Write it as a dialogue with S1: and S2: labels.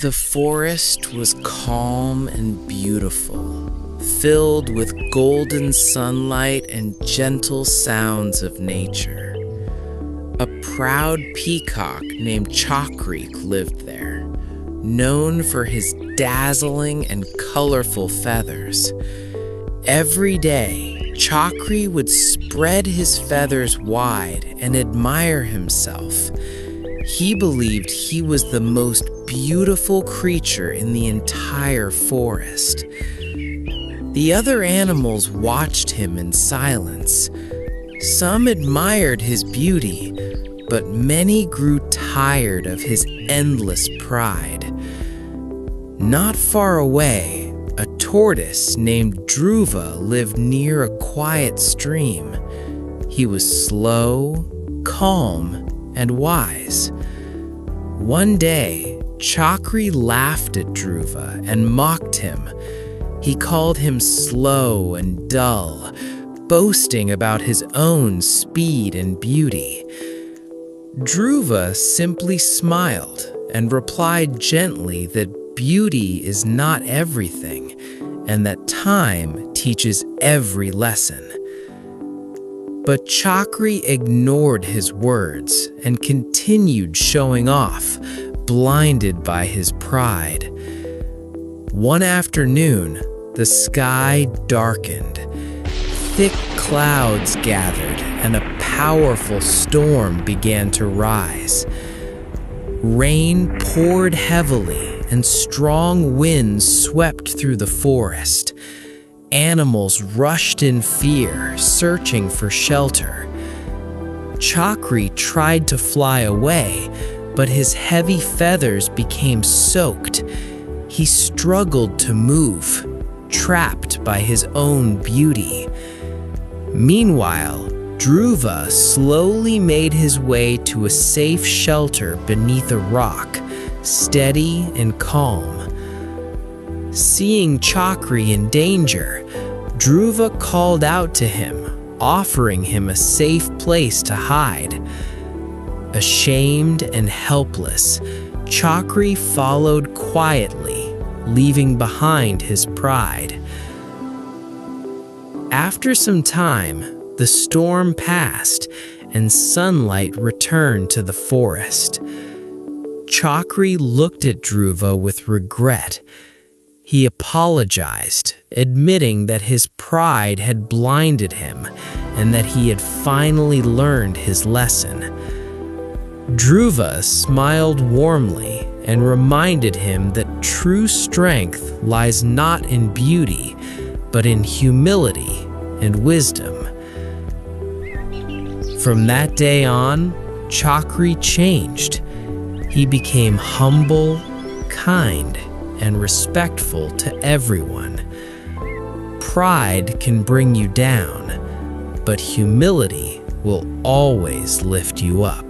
S1: The forest was calm and beautiful, filled with golden sunlight and gentle sounds of nature. A proud peacock named Chakri lived there, known for his dazzling and colorful feathers. Every day, Chakri would spread his feathers wide and admire himself. He believed he was the most beautiful creature in the entire forest. The other animals watched him in silence. Some admired his beauty, but many grew tired of his endless pride. Not far away, a tortoise named Dhruva lived near a quiet stream. He was slow, calm, and wise. One day, Chakri laughed at Dhruva and mocked him. He called him slow and dull, boasting about his own speed and beauty. Dhruva simply smiled and replied gently that beauty is not everything, and that time teaches every lesson. But Chakri ignored his words and continued showing off, blinded by his pride. One afternoon, the sky darkened. Thick clouds gathered and a powerful storm began to rise. Rain poured heavily and strong winds swept through the forest. Animals rushed in fear, searching for shelter. Chakri tried to fly away, but his heavy feathers became soaked. He struggled to move, trapped by his own beauty. Meanwhile, Dhruva slowly made his way to a safe shelter beneath a rock, steady and calm. Seeing Chakri in danger, Dhruva called out to him, offering him a safe place to hide. Ashamed and helpless, Chakri followed quietly, leaving behind his pride. After some time, the storm passed and sunlight returned to the forest. Chakri looked at Dhruva with regret. He apologized, admitting that his pride had blinded him and that he had finally learned his lesson. Dhruva smiled warmly and reminded him that true strength lies not in beauty, but in humility and wisdom. From that day on, Chakri changed. He became humble, kind, and respectful to everyone. Pride can bring you down, but humility will always lift you up.